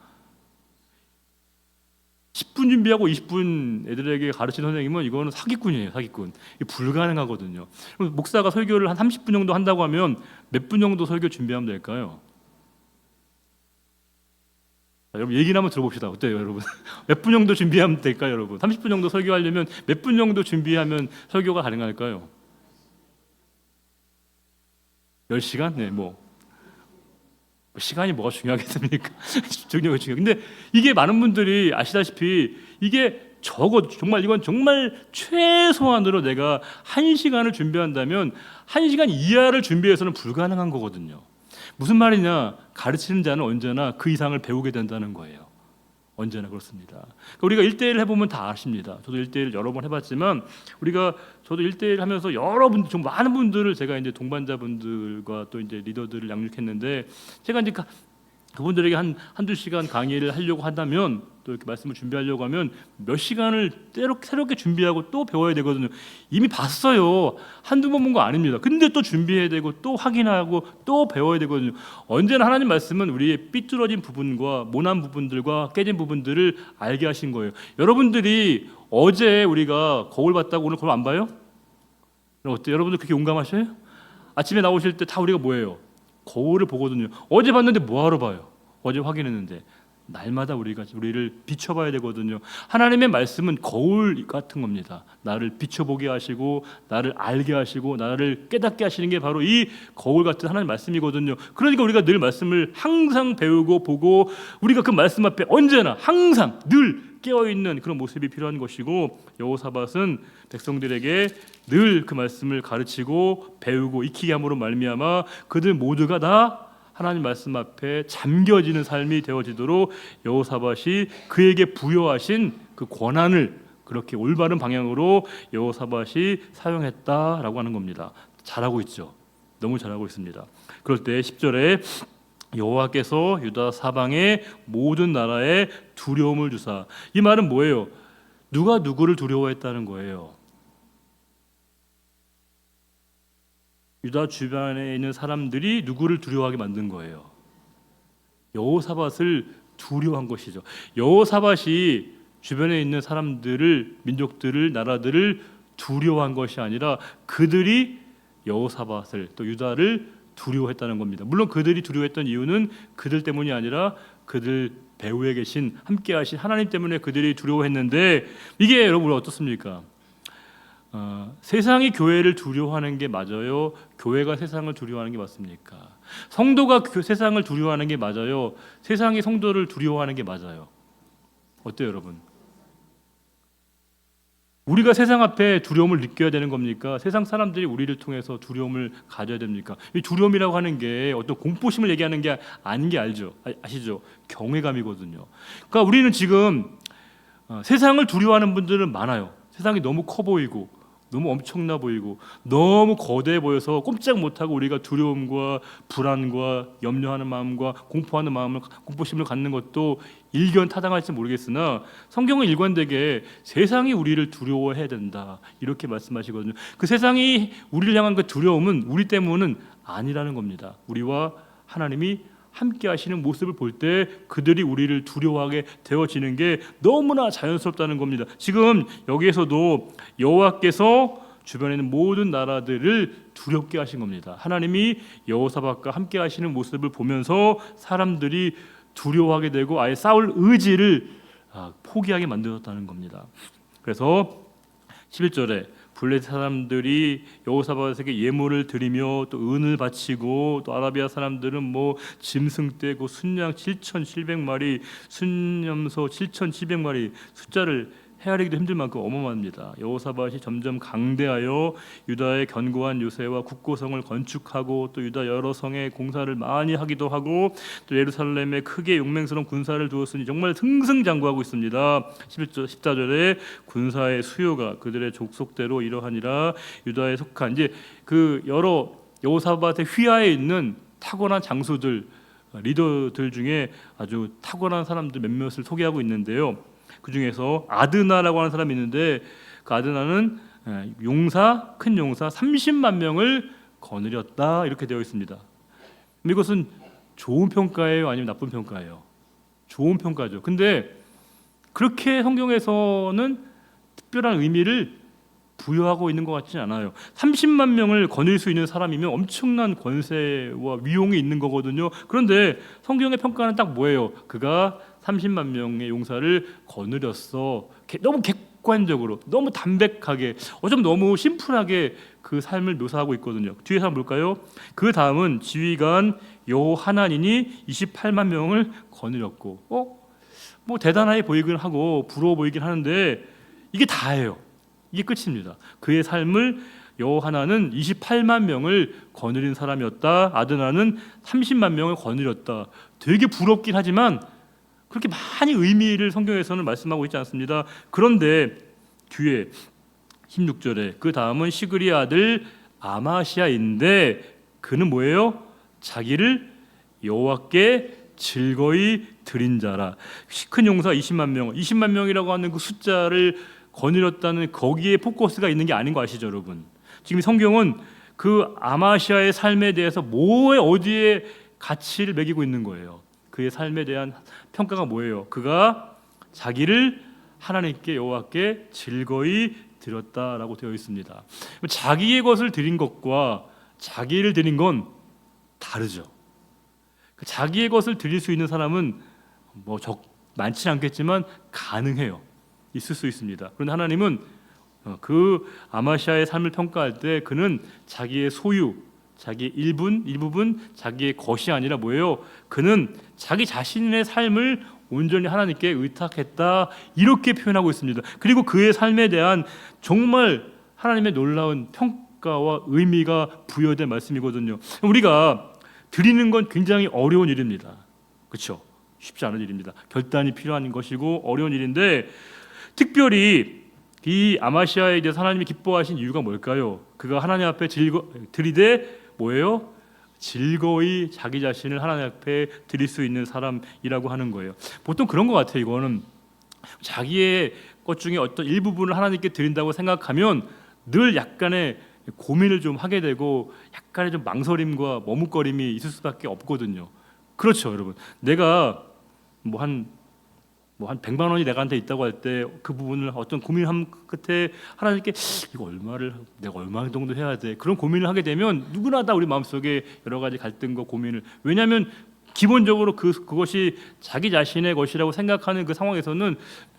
10분 준비하고 20분 애들에게 가르치는 선생님은 이거는 사기꾼이에요. 사기꾼. 이게 불가능하거든요. 목사가 설교를 한 30분 정도 한다고 하면 몇 분 정도 설교 준비하면 될까요? 자, 여러분 얘기를 한번 들어봅시다. 어때요, 여러분? 몇 분 정도 준비하면 될까요, 여러분? 30분 정도 설교하려면 몇 분 정도 준비하면 설교가 가능할까요? 10시간? 네, 시간이 뭐가 중요하겠습니까? 집중력이 중요해요. 근데 이게 많은 분들이 아시다시피 이게 이건 정말 최소한으로 내가 1시간을 준비한다면 1시간 이하를 준비해서는 불가능한 거거든요. 무슨 말이냐? 가르치는 자는 언제나 그 이상을 배우게 된다는 거예요. 언제나 그렇습니다. 그러니까 우리가 1대1 해보면 다 아십니다. 저도 1대1 여러 번 해봤지만 저도 1대1 하면서 좀 많은 분들을 제가 이제 동반자분들과 또 이제 리더들을 양육했는데, 제가 이제 그분들에게 한두 시간 강의를 하려고 한다면, 또 이렇게 말씀을 준비하려고 하면 몇 시간을 새롭게 준비하고 또 배워야 되거든요. 이미 봤어요. 한두 번 본 거 아닙니다. 근데 또 준비해야 되고 또 확인하고 또 배워야 되거든요. 언제나 하나님 말씀은 우리의 삐뚤어진 부분과 모난 부분들과 깨진 부분들을 알게 하신 거예요. 여러분들이 어제 우리가 거울 봤다고 오늘 거울 안 봐요? 어때요? 여러분들 그렇게 용감하셔요? 아침에 나오실 때 다 우리가 뭐예요? 거울을 보거든요. 어제 봤는데 뭐하러 봐요? 어제 확인했는데. 날마다 우리를 비춰봐야 되거든요. 하나님의 말씀은 거울 같은 겁니다. 나를 비춰보게 하시고 나를 알게 하시고 나를 깨닫게 하시는 게 바로 이 거울 같은 하나님의 말씀이거든요. 그러니까 우리가 늘 말씀을 항상 배우고 보고, 우리가 그 말씀 앞에 언제나 항상 늘 깨어있는 그런 모습이 필요한 것이고, 여호사밧은 백성들에게 늘 그 말씀을 가르치고 배우고 익히게 함으로 말미암아 그들 모두가 다 하나님 말씀 앞에 잠겨지는 삶이 되어지도록 여호사밧이 그에게 부여하신 그 권한을 그렇게 올바른 방향으로 여호사밧이 사용했다라고 하는 겁니다. 잘하고 있죠. 너무 잘하고 있습니다. 그럴 때 10절에 여호와께서 유다 사방의 모든 나라에 두려움을 주사. 이 말은 뭐예요? 누가 누구를 두려워했다는 거예요. 유다 주변에 있는 사람들이 누구를 두려워하게 만든 거예요? 여호사밧을 두려워한 것이죠. 여호사밧이 주변에 있는 사람들을, 민족들을, 나라들을 두려워한 것이 아니라 그들이 여호사밧을, 또 유다를 두려워했다는 겁니다. 물론 그들이 두려워했던 이유는 그들 때문이 아니라 그들 배후에 계신 함께하신 하나님 때문에 그들이 두려워했는데, 이게 여러분 어떻습니까? 세상이 교회를 두려워하는 게 맞아요? 교회가 세상을 두려워하는 게 맞습니까? 성도가 세상을 두려워하는 게 맞아요? 세상이 성도를 두려워하는 게 맞아요? 어때요, 여러분? 우리가 세상 앞에 두려움을 느껴야 되는 겁니까? 세상 사람들이 우리를 통해서 두려움을 가져야 됩니까? 이 두려움이라고 하는 게 어떤 공포심을 얘기하는 게 아닌 게 아시죠? 경외감이거든요. 그러니까 우리는 지금 세상을 두려워하는 분들은 많아요. 세상이 너무 커 보이고 너무 엄청나 보이고 너무 거대해 보여서 꼼짝 못하고 우리가 두려움과 불안과 염려하는 마음과 공포하는 마음을, 공포심을 갖는 것도 일견타당할지 모르겠으나, 성경은 일관되게 세상이 우리를 두려워해야 된다 이렇게 말씀하시거든요. 그 세상이 우리를 향한 그 두려움은 우리 때문은 아니라는 겁니다. 우리와 하나님이 함께 하시는 모습을 볼 때 그들이 우리를 두려워하게 되어지는 게 너무나 자연스럽다는 겁니다. 지금 여기에서도 여호와께서 주변에 있는 모든 나라들을 두렵게 하신 겁니다. 하나님이 여호사밧과 함께 하시는 모습을 보면서 사람들이 두려워하게 되고 아예 싸울 의지를 포기하게 만들었다는 겁니다. 그래서 11절에 블레셋 사람들이 여호사밧에게 예물을 드리며 또 은을 바치고, 또 아라비아 사람들은 짐승 떼고 순양 7,700마리, 순염소 7,700마리 숫자를 헤아리기도 힘들 만큼 어마어마합니다. 여호사밧이 점점 강대하여 유다의 견고한 요새와 국고성을 건축하고 또 유다 여러 성에 공사를 많이 하기도 하고 또 예루살렘에 크게 용맹스러운 군사를 두었으니 정말 승승장구하고 있습니다. 14절에 군사의 수요가 그들의 족속대로 이러하니라. 유다에 속한 이제 그 여러 여호사밧의 휘하에 있는 탁월한 장수들, 리더들 중에 아주 탁월한 사람들 몇몇을 소개하고 있는데요. 그 중에서 아드나라고 하는 사람이 있는데 그 아드나는 용사, 큰 용사 30만 명을 거느렸다 이렇게 되어 있습니다. 이것은 좋은 평가예요, 아니면 나쁜 평가예요? 좋은 평가죠. 근데 그렇게 성경에서는 특별한 의미를 부여하고 있는 것 같지는 않아요. 30만 명을 거느릴 수 있는 사람이면 엄청난 권세와 위용이 있는 거거든요. 그런데 성경의 평가는 딱 뭐예요? 그가 30만 명의 용사를 거느렸어. 너무 객관적으로, 너무 담백하게, 어쩜 너무 심플하게 그 삶을 묘사하고 있거든요. 뒤에서 한번 볼까요? 그 다음은 지휘관 여호하나닌이 28만 명을 거느렸고, 뭐 대단하게 보이긴 하고 부러워 보이긴 하는데 이게 다예요. 이게 끝입니다. 그의 삶을 여호하나는 28만 명을 거느린 사람이었다. 아드나는 30만 명을 거느렸다. 되게 부럽긴 하지만 그렇게 많이 의미를 성경에서는 말씀하고 있지 않습니다. 그런데 뒤에 16절에 그 다음은 시그리 아들 아마시아인데 그는 뭐예요? 자기를 여호와께 즐거이 드린 자라. 큰 용사 20만 명, 20만 명이라고 하는 그 숫자를 거느렸다는 거기에 포커스가 있는 게 아닌 거 아시죠, 여러분? 지금 성경은 그 아마시아의 삶에 대해서 어디에 가치를 매기고 있는 거예요. 그의 삶에 대한 평가가 뭐예요? 그가 자기를 하나님께 여호와께 즐거이 드렸다라고 되어 있습니다. 자기의 것을 드린 것과 자기를 드린 건 다르죠. 자기의 것을 드릴 수 있는 사람은 많지 않겠지만 가능해요. 있을 수 있습니다. 그런데 하나님은 그 아마시아의 삶을 평가할 때 그는 자기의 소유, 자기의 일부분 자기의 것이 아니라 뭐예요? 그는 자기 자신의 삶을 온전히 하나님께 의탁했다 이렇게 표현하고 있습니다. 그리고 그의 삶에 대한 정말 하나님의 놀라운 평가와 의미가 부여된 말씀이거든요. 우리가 드리는 건 굉장히 어려운 일입니다. 그렇죠? 쉽지 않은 일입니다. 결단이 필요한 것이고 어려운 일인데 특별히 이 아마시아에 대해서 하나님이 기뻐하신 이유가 뭘까요? 그가 하나님 앞에 드리되 뭐예요? 즐거이 자기 자신을 하나님 앞에 드릴 수 있는 사람이라고 하는 거예요. 보통 그런 것 같아요. 이거는 자기의 것 중에 어떤 일부분을 하나님께 드린다고 생각하면 늘 약간의 고민을 좀 하게 되고 약간의 좀 망설임과 머뭇거림이 있을 수밖에 없거든요. 그렇죠, 여러분. 내가 한 100만 원이 내가한테 있다고 할 때 그 부분을 어떤 고민을 한 끝에 하나님께 이거 내가 얼마 정도 해야 돼? 그런 고민을 하게 되면 누구나 다 우리 마음속에 여러 가지 갈등과 고민을, 왜냐하면 기본적으로 그것이 자기 자신의 것이라고 생각하는 그 상황에서는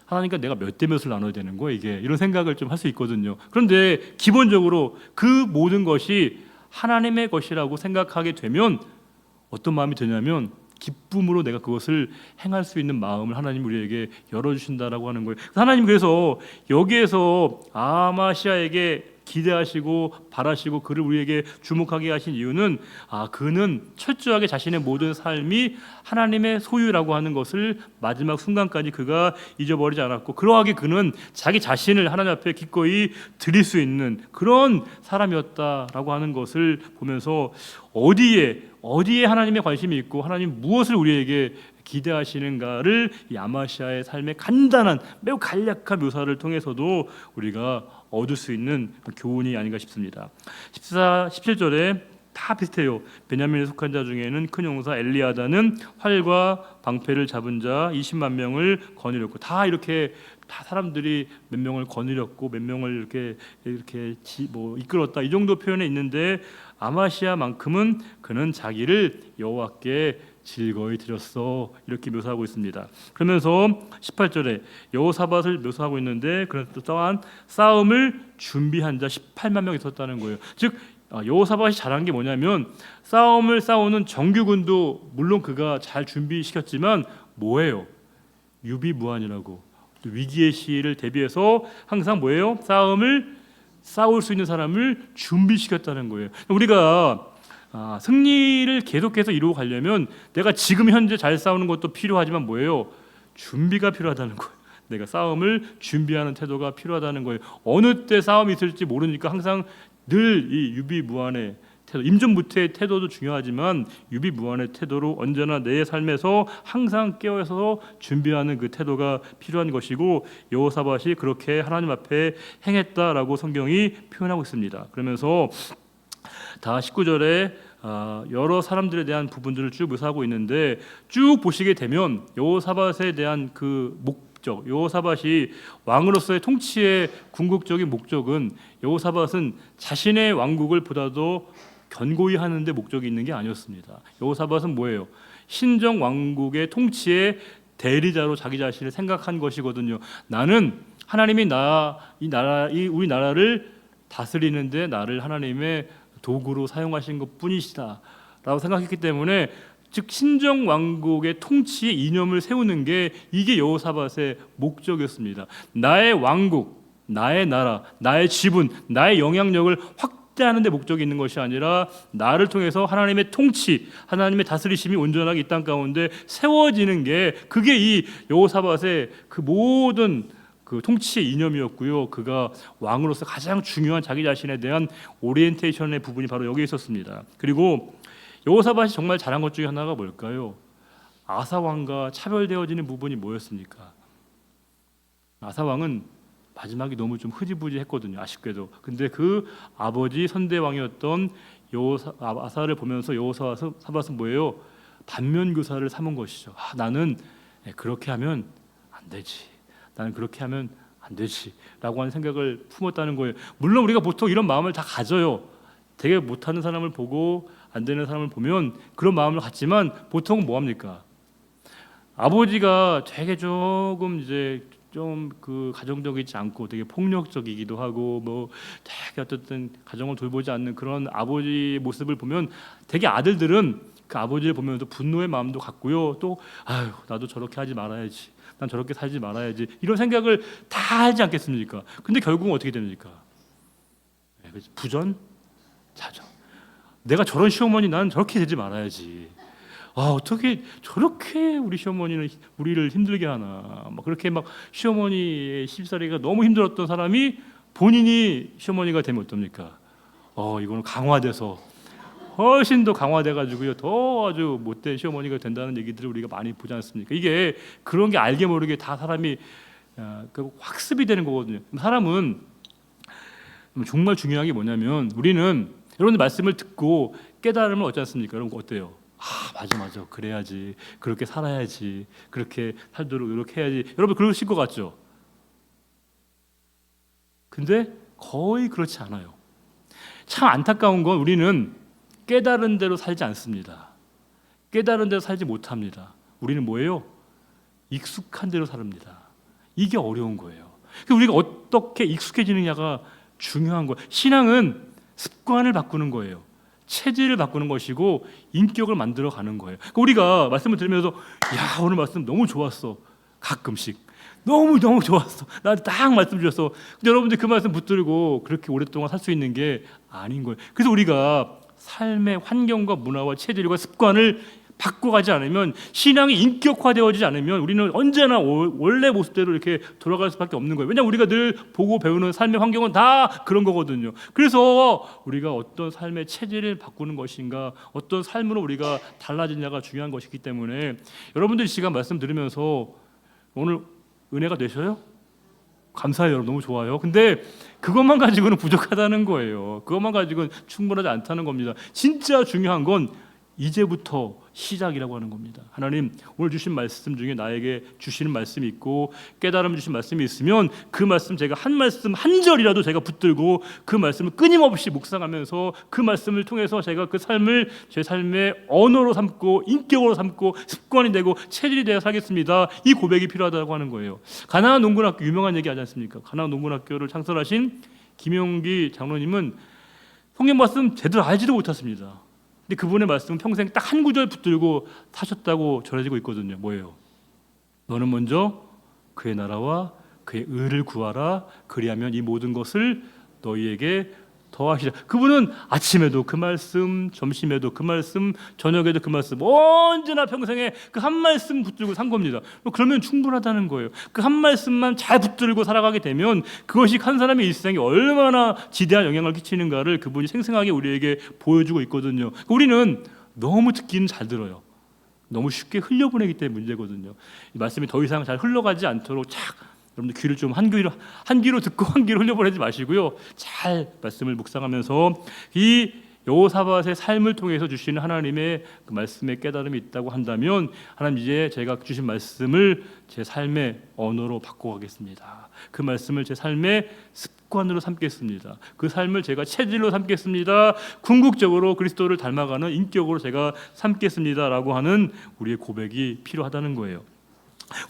하나님과 내가 몇 대 몇을 나눠야 되는 거야 이게, 이런 생각을 좀 할 수 있거든요. 그런데 기본적으로 그 모든 것이 하나님의 것이라고 생각하게 되면 어떤 마음이 드냐면 기쁨으로 내가 그것을 행할 수 있는 마음을 하나님 우리에게 열어주신다라고 하는 거예요. 하나님 그래서 여기에서 아마시아에게 기대하시고 바라시고 그를 우리에게 주목하게 하신 이유는 그는 철저하게 자신의 모든 삶이 하나님의 소유라고 하는 것을 마지막 순간까지 그가 잊어버리지 않았고, 그러하게 그는 자기 자신을 하나님 앞에 기꺼이 드릴 수 있는 그런 사람이었다라고 하는 것을 보면서 어디에 하나님의 관심이 있고 하나님 무엇을 우리에게 기대하시는가를 이 아마시아의 삶의 간단한 매우 간략한 묘사를 통해서도 우리가 얻을 수 있는 교훈이 아닌가 싶습니다. 17절에 다 비슷해요. 베냐민에 속한 자 중에는 큰 용사 엘리아다는 활과 방패를 잡은 자 20만 명을 거느렸고, 다 사람들이 몇 명을 거느렸고 몇 명을 이렇게 이끌었다 이 정도 표현에 있는데, 아마시아만큼은 그는 자기를 여호와께 즐거이 드렸어 이렇게 묘사하고 있습니다. 그러면서 18절에 여호사밧을 묘사하고 있는데, 그런 또한 싸움을 준비한 자 18만 명 있었다는 거예요. 즉 여호사밧이 잘한 게 뭐냐면 싸움을 싸우는 정규군도 물론 그가 잘 준비시켰지만 뭐예요? 유비무환이라고 또 위기의 시를 대비해서 항상 뭐예요? 싸울 수 있는 사람을 준비시켰다는 거예요. 우리가 승리를 계속해서 이루고 가려면 내가 지금 현재 잘 싸우는 것도 필요하지만 뭐예요? 준비가 필요하다는 거예요. 내가 싸움을 준비하는 태도가 필요하다는 거예요. 어느 때 싸움이 있을지 모르니까 항상 늘 이 유비무환의 태도, 임전무태의 태도도 중요하지만 유비무환의 태도로 언제나 내 삶에서 항상 깨어서 준비하는 그 태도가 필요한 것이고, 여호사밧이 그렇게 하나님 앞에 행했다라고 성경이 표현하고 있습니다. 그러면서 다 19절에 여러 사람들에 대한 부분들을 쭉 묘사하고 있는데, 쭉 보시게 되면 여호사밧에 대한 그 목적, 여호사밧이 왕으로서의 통치의 궁극적인 목적은, 여호사밧은 자신의 왕국을 보다도 견고히 하는데 목적이 있는 게 아니었습니다. 여호사밧은 뭐예요? 신정 왕국의 통치의 대리자로 자기 자신을 생각한 것이거든요. 나는 하나님이 우리 나라를 다스리는데 나를 하나님의 도구로 사용하신 것뿐이시다 라고 생각했기 때문에, 즉 신정 왕국의 통치의 이념을 세우는 게 이게 여호사밧의 목적이었습니다. 나의 왕국, 나의 나라, 나의 지분, 나의 영향력을 확대하는 데 목적이 있는 것이 아니라 나를 통해서 하나님의 통치, 하나님의 다스리심이 온전하게 이 땅 가운데 세워지는 게, 그게 이 여호사밧의 그 모든 그 통치의 이념이었고요. 그가 왕으로서 가장 중요한 자기 자신에 대한 오리엔테이션의 부분이 바로 여기에 있었습니다. 그리고 여호사밧이 정말 잘한 것 중에 하나가 뭘까요? 아사 왕과 차별되어지는 부분이 뭐였습니까? 아사 왕은 마지막이 너무 좀 흐지부지했거든요. 아쉽게도. 근데 그 아버지 선대 왕이었던 아사를 보면서 여호사밧은 뭐예요? 반면교사를 삼은 것이죠. 나는 그렇게 하면 안 되지. 나는 그렇게 하면 안 되지 라고 하는 생각을 품었다는 거예요. 물론 우리가 보통 이런 마음을 다 가져요. 되게 못하는 사람을 보고 안 되는 사람을 보면 그런 마음을 갖지만, 보통은 뭐합니까? 아버지가 되게 조금 이제 좀 그 가정적이지 않고 되게 폭력적이기도 하고 뭐 되게 어쨌든 가정을 돌보지 않는 그런 아버지의 모습을 보면, 되게 아들들은 그 아버지를 보면서 분노의 마음도 갖고요. 또 아유, 나도 저렇게 하지 말아야지, 난 저렇게 살지 말아야지, 이런 생각을 다 하지 않겠습니까? 근데 결국은 어떻게 됩니까? 부전, 자전. 내가 저런 시어머니, 난 저렇게 되지 말아야지. 어떻게 저렇게 우리 시어머니는 우리를 힘들게 하나. 막 그렇게 막 시어머니의 시집살이가 너무 힘들었던 사람이 본인이 시어머니가 되면 어떻습니까? 이거는 강화돼서 훨씬 더 강화돼가지고요, 더 아주 못된 시어머니가 된다는 얘기들을 우리가 많이 보지 않습니까? 이게 그런 게 알게 모르게 다 사람이 그 학습이 되는 거거든요. 사람은 정말 중요한 게 뭐냐면, 우리는 여러분들 말씀을 듣고 깨달음을 얻지 않습니까? 여러분 어때요? 맞아, 그래야지, 그렇게 살아야지, 그렇게 살도록 이렇게 해야지. 여러분 그러실 것 같죠? 근데 거의 그렇지 않아요. 참 안타까운 건, 우리는 깨달은 대로 살지 않습니다. 깨달은 대로 살지 못합니다. 우리는 뭐예요? 익숙한 대로 삽니다. 이게 어려운 거예요. 우리가 어떻게 익숙해지느냐가 중요한 거예요. 신앙은 습관을 바꾸는 거예요. 체질을 바꾸는 것이고 인격을 만들어가는 거예요. 우리가 말씀을 들으면서 오늘 말씀 너무 좋았어. 가끔씩 너무 좋았어. 나한테 딱 말씀 주셨어. 근데 여러분들 그 말씀 붙들고 그렇게 오랫동안 살 수 있는 게 아닌 거예요. 그래서 우리가 삶의 환경과 문화와 체질과 습관을 바꿔가지 않으면, 신앙이 인격화되어지지 않으면 우리는 언제나 원래 모습대로 이렇게 돌아갈 수밖에 없는 거예요. 왜냐하면 우리가 늘 보고 배우는 삶의 환경은 다 그런 거거든요. 그래서 우리가 어떤 삶의 체질을 바꾸는 것인가, 어떤 삶으로 우리가 달라지냐가 중요한 것이기 때문에, 여러분들 이 시간 말씀 들으면서 오늘 은혜가 되셔요? 감사해요. 여러분 너무 좋아요. 근데 그것만 가지고는 부족하다는 거예요. 그것만 가지고는 충분하지 않다는 겁니다. 진짜 중요한 건 이제부터 시작이라고 하는 겁니다. 하나님 오늘 주신 말씀 중에 나에게 주시는 말씀이 있고 깨달음 주신 말씀이 있으면, 그 말씀 제가 한 말씀 한 절이라도 제가 붙들고 그 말씀을 끊임없이 묵상하면서 그 말씀을 통해서 제가 그 삶을 제 삶의 언어로 삼고 인격으로 삼고 습관이 되고 체질이 되어 살겠습니다. 이 고백이 필요하다고 하는 거예요. 가나안 농군학교 유명한 얘기 하지 않습니까? 가나안 농군학교를 창설하신 김용기 장로님은 성경 말씀 제대로 알지도 못했습니다. 근데 그분의 말씀은 평생 딱 한 구절 붙들고 사셨다고 전해지고 있거든요. 뭐예요? 너는 먼저 그의 나라와 그의 의를 구하라. 그리하면 이 모든 것을 너희에게 더하시라. 그분은 아침에도 그 말씀, 점심에도 그 말씀, 저녁에도 그 말씀, 언제나 평생에 그 한 말씀 붙들고 산 겁니다. 그러면 충분하다는 거예요. 그 한 말씀만 잘 붙들고 살아가게 되면 그것이 한 사람의 일상에 얼마나 지대한 영향을 끼치는가를 그분이 생생하게 우리에게 보여주고 있거든요. 우리는 너무 듣기는 잘 들어요. 너무 쉽게 흘려보내기 때문에 문제거든요. 이 말씀이 더 이상 잘 흘러가지 않도록 여러분들 귀를 좀 한 귀로 듣고 한 귀로 흘려보내지 마시고요. 잘 말씀을 묵상하면서 이 여호사밧의 삶을 통해서 주시는 하나님의 그 말씀의 깨달음이 있다고 한다면, 하나님 이제 제가 주신 말씀을 제 삶의 언어로 바꿔가겠습니다. 그 말씀을 제 삶의 습관으로 삼겠습니다. 그 삶을 제가 체질로 삼겠습니다. 궁극적으로 그리스도를 닮아가는 인격으로 제가 삼겠습니다라고 하는 우리의 고백이 필요하다는 거예요.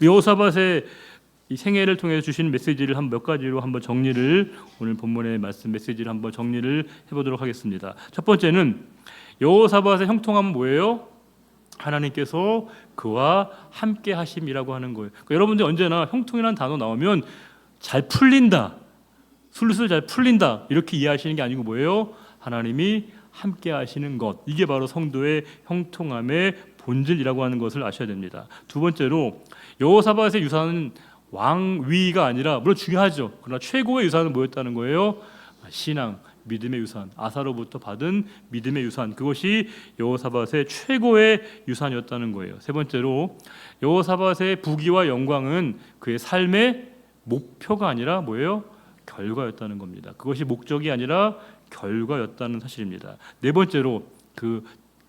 여호사밧의 이 생애를 통해 주신 메시지를 몇 가지로 한번 정리를, 오늘 본문의 말씀 메시지를 한번 정리를 해보도록 하겠습니다. 첫 번째는 여호사밧의 형통함은 뭐예요? 하나님께서 그와 함께 하심이라고 하는 거예요. 그러니까 여러분들 언제나 형통이라는 단어 나오면 잘 풀린다, 술술 잘 풀린다 이렇게 이해하시는 게 아니고 뭐예요? 하나님이 함께 하시는 것, 이게 바로 성도의 형통함의 본질이라고 하는 것을 아셔야 됩니다. 두 번째로 여호사밧의 유산은 왕위가 아니라, 물론 중요하죠. 그러나 최고의 유산은 뭐였다는 거예요? 신앙, 믿음의 유산, 아사로부터 받은 믿음의 유산, 그것이 여호사밧의 최고의 유산이었다는 거예요. 세 번째로 여호사밧의 부귀와 영광은 그의 삶의 목표가 아니라 뭐예요? 결과였다는 겁니다. 그것이 목적이 아니라 결과였다는 사실입니다. 네 번째로 그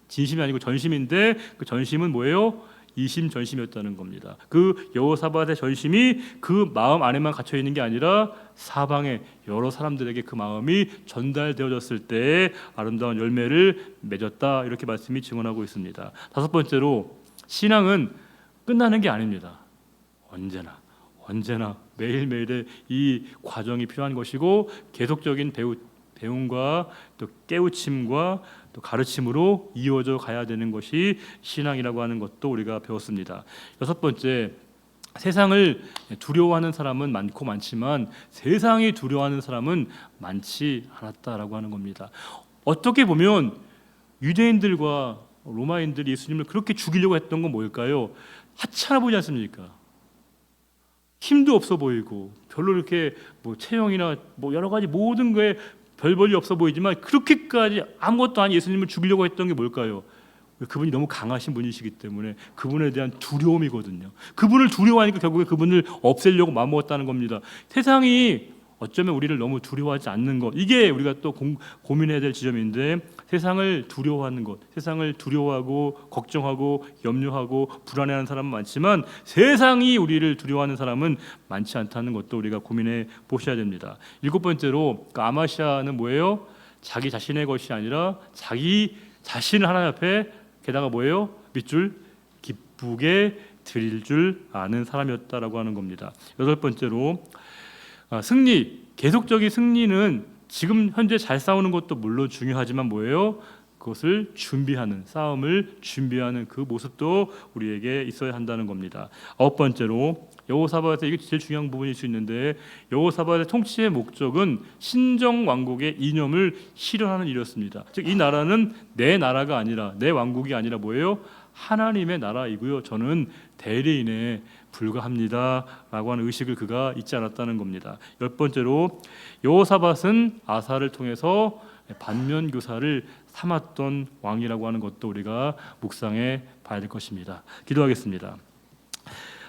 진심이 아니고 전심인데 그 전심은 뭐예요? 이심전심이었다는 겁니다. 그 여호사밧의 전심이 그 마음 안에만 갇혀 있는 게 아니라 사방의 여러 사람들에게 그 마음이 전달되어졌을 때 아름다운 열매를 맺었다, 이렇게 말씀이 증언하고 있습니다. 다섯 번째로 신앙은 끝나는 게 아닙니다. 언제나 매일매일의 이 과정이 필요한 것이고, 계속적인 배움과 또 깨우침과 또 가르침으로 이어져 가야 되는 것이 신앙이라고 하는 것도 우리가 배웠습니다. 여섯 번째, 세상을 두려워하는 사람은 많지만 세상이 두려워하는 사람은 많지 않았다라고 하는 겁니다. 어떻게 보면 유대인들과 로마인들이 예수님을 그렇게 죽이려고 했던 건 뭘까요? 하찮아 보이지 않습니까? 힘도 없어 보이고 별로 이렇게 체형이나 여러 가지 모든 거에 별 볼일 없어 보이지만 그렇게까지 아무것도 아닌 예수님을 죽이려고 했던 게 뭘까요? 그분이 너무 강하신 분이시기 때문에 그분에 대한 두려움이거든요. 그분을 두려워하니까 결국에 그분을 없애려고 마음먹었다는 겁니다. 세상이 어쩌면 우리를 너무 두려워하지 않는 것, 이게 우리가 또 고민해야 될 지점인데, 세상을 두려워하는 것, 세상을 두려워하고 걱정하고 염려하고 불안해하는 사람은 많지만 세상이 우리를 두려워하는 사람은 많지 않다는 것도 우리가 고민해 보셔야 됩니다. 일곱 번째로 그 아마시아는 뭐예요? 자기 자신의 것이 아니라 자기 자신을 하나님 앞에, 게다가 뭐예요? 밑줄 기쁘게 드릴 줄 아는 사람이었다라고 하는 겁니다. 여덟 번째로 계속적인 승리는 지금 현재 잘 싸우는 것도 물론 중요하지만 뭐예요? 그것을 싸움을 준비하는 그 모습도 우리에게 있어야 한다는 겁니다. 아홉 번째로 여호사밧의, 이게 제일 중요한 부분일 수 있는데, 여호사밧의 통치의 목적은 신정 왕국의 이념을 실현하는 일이었습니다. 즉 이 나라는 내 나라가 아니라, 내 왕국이 아니라 뭐예요? 하나님의 나라이고요, 저는 대리인에 불과합니다라고 하는 의식을 그가 잊지 않았다는 겁니다. 열 번째로 여호사밧은 아사를 통해서 반면교사를 삼았던 왕이라고 하는 것도 우리가 묵상해 봐야 될 것입니다. 기도하겠습니다.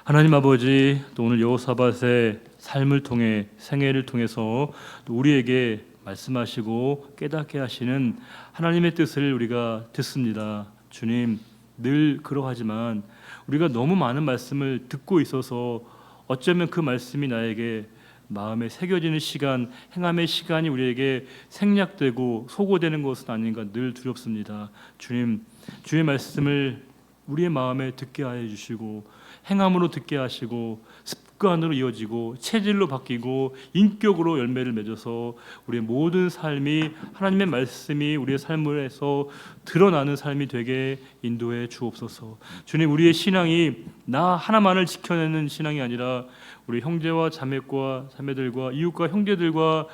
하나님 아버지, 또 오늘 여호사밧의 삶을 통해, 생애를 통해서 또 우리에게 말씀하시고 깨닫게 하시는 하나님의 뜻을 우리가 듣습니다. 주님, 늘 그러하지만 우리가 너무 많은 말씀을 듣고 있어서 어쩌면 그 말씀이 나에게 마음에 새겨지는 시간, 행함의 시간이 우리에게 생략되고 소고되는 것은 아닌가 늘 두렵습니다. 주님, 주의 말씀을 우리의 마음에 듣게 하여 주시고 행함으로 듣게 하시고 습관으로 이어지고 체질로 바뀌고 인격으로 열매를 맺어서 우리의 모든 삶이 하나님의 말씀이 우리의 삶에서 드러나는 삶이 되게 인도해 주옵소서. 주님, 우리의 신앙이 나 하나만을 지켜내는 신앙이 아니라 우리 형제와 자매들과 이웃과 형제들과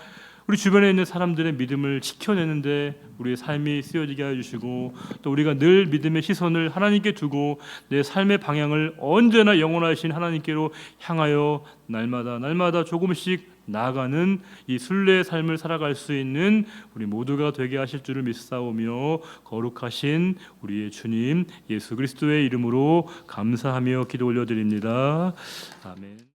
우리 주변에 있는 사람들의 믿음을 지켜내는데 우리의 삶이 쓰여지게 하여 주시고, 또 우리가 늘 믿음의 시선을 하나님께 두고 내 삶의 방향을 언제나 영원하신 하나님께로 향하여 날마다 조금씩 나아가는 이 순례의 삶을 살아갈 수 있는 우리 모두가 되게 하실 줄을 믿사오며, 거룩하신 우리의 주님 예수 그리스도의 이름으로 감사하며 기도 올려드립니다. 아멘.